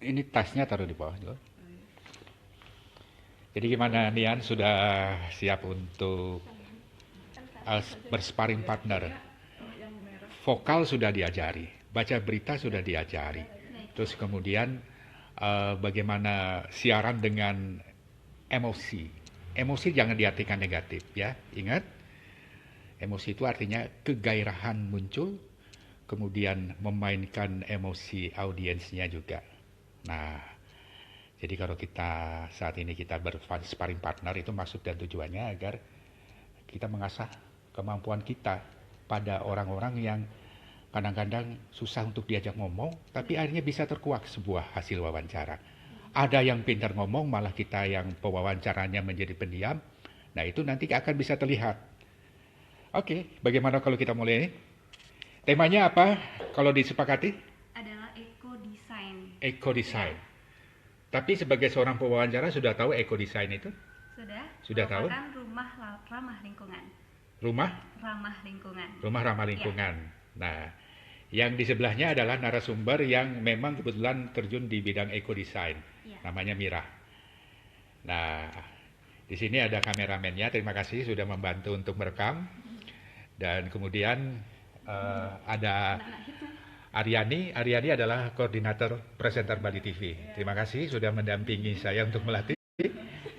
Ini tasnya taruh di bawah juga. Jadi gimana Nian, sudah siap untuk bersparing partner? Vokal sudah diajari, baca berita sudah diajari. Terus kemudian bagaimana siaran dengan emosi. Emosi jangan diartikan negatif ya. Ingat, emosi itu artinya kegairahan muncul, kemudian memainkan emosi audiensnya juga. Nah, jadi kalau kita saat ini kita bersparing partner, itu maksud dan tujuannya agar kita mengasah kemampuan kita pada orang-orang yang kadang-kadang susah untuk diajak ngomong, tapi akhirnya bisa terkuak sebuah hasil wawancara. Ada yang pintar ngomong, malah kita yang pewawancaranya menjadi pendiam. Nah, itu nanti akan bisa terlihat. Oke, bagaimana kalau kita mulai ini? Temanya apa kalau disepakati? Adalah eco-design. Eco-design. Tapi sebagai seorang pewawancara sudah tahu eco-design itu? Sudah tahu? Rumah ramah lingkungan. Rumah? Ramah lingkungan. Rumah ramah lingkungan. Ya. Nah, yang di sebelahnya adalah narasumber yang memang kebetulan terjun di bidang eco-design. Ya. Namanya Mira. Nah, di sini ada kameramennya. Terima kasih sudah membantu untuk merekam. Dan kemudian ada Aryani. Aryani adalah koordinator presenter Bali TV. Terima kasih sudah mendampingi saya untuk melatih.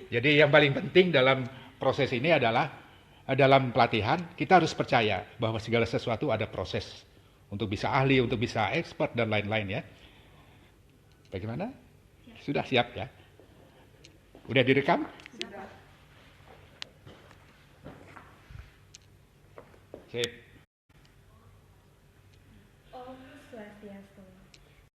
Jadi yang paling penting dalam proses ini adalah dalam pelatihan kita harus percaya bahwa segala sesuatu ada proses untuk bisa ahli, untuk bisa expert dan lain-lain ya. Bagaimana? Sudah siap ya? Udah direkam? Sudah. Sip. Om Swastiastu.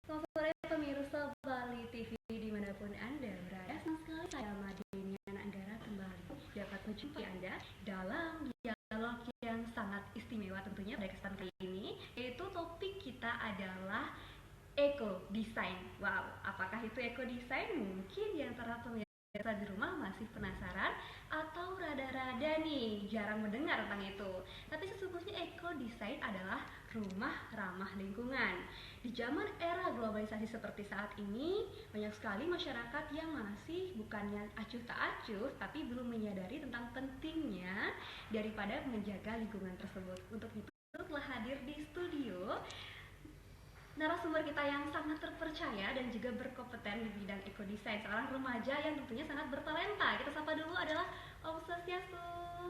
Selamat sore pemirsa Bali TV dimanapun Anda berada. Senang sekali saya Madini Anggara kembali dapat menjumpai Anda dalam dialog yang sangat istimewa tentunya pada kesempatan kali ini, yaitu topik kita adalah eco-design. Wow, apakah itu eco-design? Mungkin di antara pemirsa di rumah masih penasaran atau rada-rada nih jarang mendengar tentang itu. Tapi sesungguhnya eco-design adalah rumah ramah lingkungan. Di zaman era globalisasi seperti saat ini, banyak sekali masyarakat yang masih bukannya acuh tak acuh, tapi belum menyadari tentang pentingnya daripada menjaga lingkungan tersebut. Untuk itu telah hadir di studio narasumber kita yang sangat terpercaya dan juga berkompeten di bidang eco-design, seorang remaja yang tentunya sangat bertalenta. Kita sapa dulu adalah Om Swastiastu.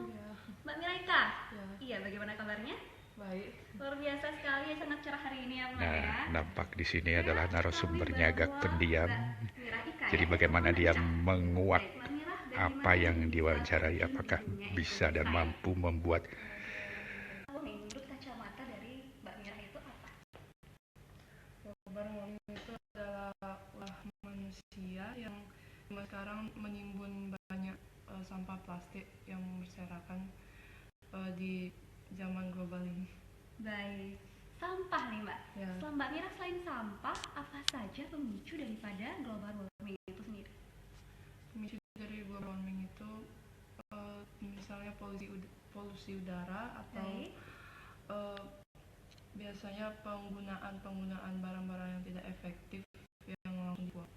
Ya. Mbak Miraika. Ya. Iya, bagaimana kabarnya? Baik. Luar biasa sekali, sangat cerah hari ini ya Mbak Nah, ya. nampak di sini adalah narasumbernya agak pendiam. Miraika, Jadi ya? bagaimana dia menguak Mbak Mira, apa yang diwawancarai, apakah bisa dan mampu membuat. Menurut kacamata dari Mbak Mira itu apa? Global warming itu adalah ulah manusia yang sekarang menimbun banyak sampah plastik yang berserakan di zaman global ini. Baik, sampah nih Mbak. Ya. Setelah Mbak Mira, selain sampah, apa saja pemicu daripada global warming itu sendiri? Pemicu dari global warming itu misalnya polusi udara atau biasanya penggunaan barang-barang yang tidak efektif yang langsung dibuang.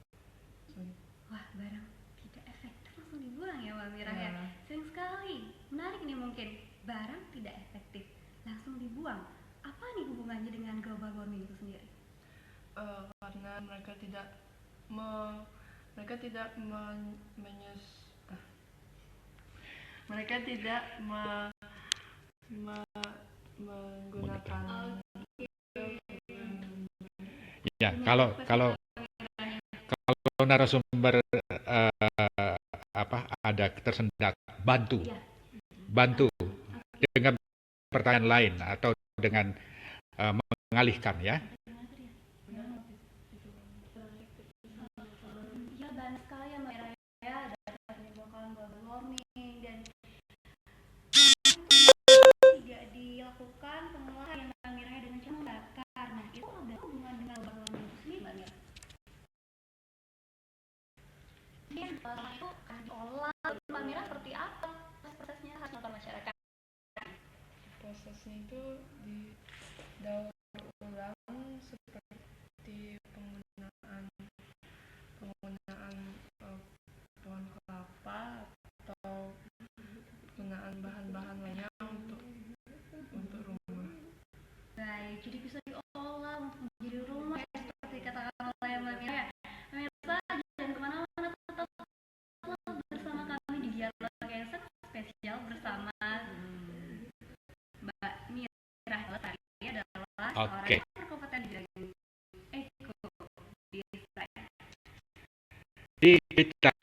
Wah, barang tidak efektif langsung dibuang ya Mbak Mira ya. Ya. Sering sekali. Menarik nih mungkin. Barang tidak efektif langsung dibuang. Apa nih hubungannya dengan global warming itu sendiri? Karena mereka tidak menggunakan. Ya, kalau narasumber ada tersendat, bantu dengan pertanyaan lain atau dengan mengalihkan ya. Ya, banyak sekali ya Mbak Mira ya, dapat menimbulkan global warming dan tidak dilakukan pengolahan yang Mbak Mira dengan cara membakar. Nah, itu ada hubungan dengan global warming itu sendiri Mbak Mira? Itu akan diolah Mbak Mira seperti apa prosesnya khas motor masyarakat? Prosesnya itu didaur ulang seperti penggunaan penggunaan pohon kelapa atau penggunaan bahan-bahan lainnya untuk rumah. Baik, jadi bisa diolah untuk menjadi rumah ya, seperti katakan oleh Mbak Mira. Pemirsa, jangan kemana-mana, tetap bersama kami di dialog yang sangat spesial bersama Mbak Mira Lestari adalah Oke. seorang berkompeten di bidang eko design. Di kita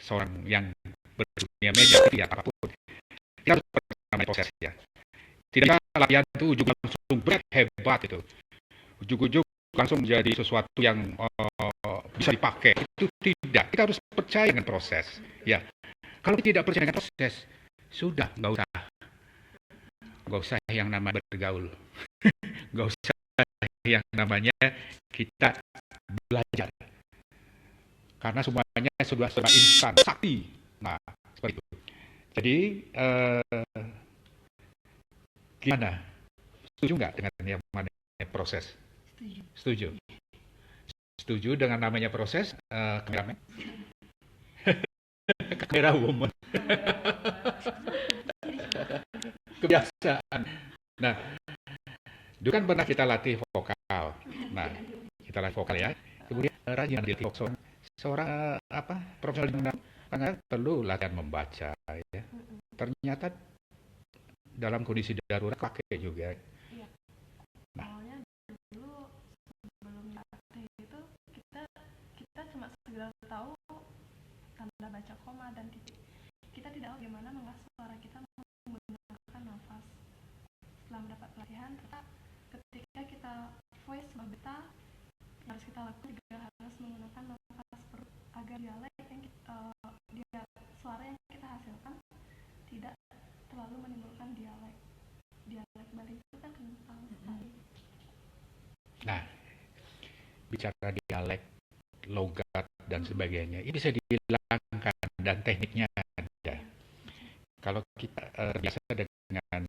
seorang yang berdunia media ya apapun, kita harus pernah proses ya. Tidak bisa latihan itu ujung langsung berat hebat itu. Ujuk-ujuk langsung menjadi sesuatu yang bisa dipakai. Itu tidak. Kita harus percaya dengan proses. Ya. Kalau tidak percaya dengan proses, sudah nggak usah yang namanya bergaul. Nggak usah yang namanya kita belajar. Karena semuanya sudah instan, sakti. Nah, seperti itu. Jadi, gimana? Setuju nggak dengan yang namanya proses? Setuju. Setuju dengan namanya proses, kameramen? Kamera woman. Kebiasaan. Nah, dulu kan pernah kita latih vokal. Nah, kita latih vokal ya. Kemudian rajin di talk seorang profesional karena perlu latihan membaca ya. Ternyata dalam kondisi darurat pakai juga. Iya. Awalnya dulu sebelum latih itu kita cuma sekedar tahu tanda baca koma dan titik. Kita tidak tahu bagaimana mengasah suara kita menggunakan nafas. Setelah mendapat pelatihan, ketika kita voice berita harus kita lakukan juga harus menggunakan nafas perut agar dialek yang suara yang kita hasilkan tidak terlalu menimbulkan dialek Bali itu kan kental sekali. Nah, bicara dialek, logat dan sebagainya, ini bisa dihilangkan dan tekniknya ada. Kalau kita biasa dengan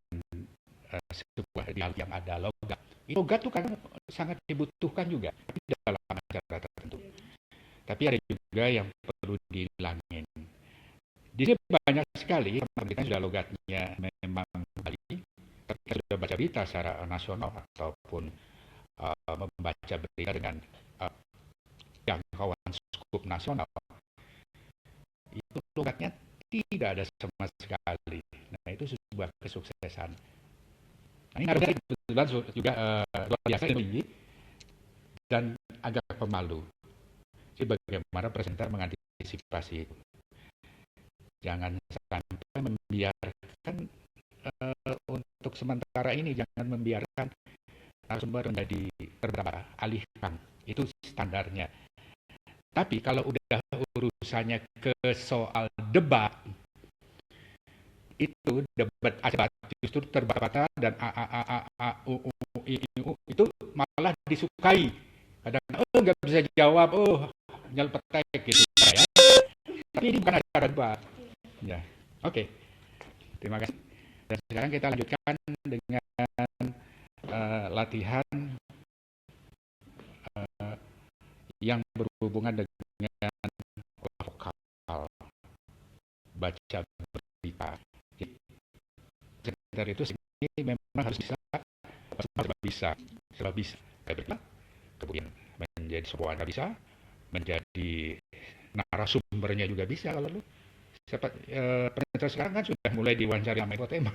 sebuah dialek yang ada logat itu kan sangat dibutuhkan juga dalam acara tertentu. Tapi ada juga yang perlu dihilangin. Di sini banyak sekali kita sudah logatnya memang Bali, tapi kita sudah baca berita secara nasional ataupun membaca berita dengan jangkauan skup nasional. Itu logatnya tidak ada sama sekali. Nah, itu sebuah kesuksesan. Nah, ini ada kebetulan juga luar biasa tinggi dan agak pemalu. Jadi bagaimana presenter mengantisipasi itu? Jangan sampai membiarkan untuk sementara ini jangan membiarkan narasumber menjadi alihkan. Itu standarnya. Tapi kalau udah urusannya ke soal debat, itu debat justru terbata dan itu malah disukai. Kadang nggak bisa jawab, nyelpetek gitu ya. Tapi ini bukan acara debat. Ya, oke. Terima kasih. Dan sekarang kita lanjutkan dengan latihan yang berhubungan dengan vokal, baca berita. Dari itu ini memang harus bisa, kemudian menjadi sebuah bisa, menjadi narasumbernya juga bisa kalau lu. Penelitian sekarang kan sudah mulai diwawancari sama tema.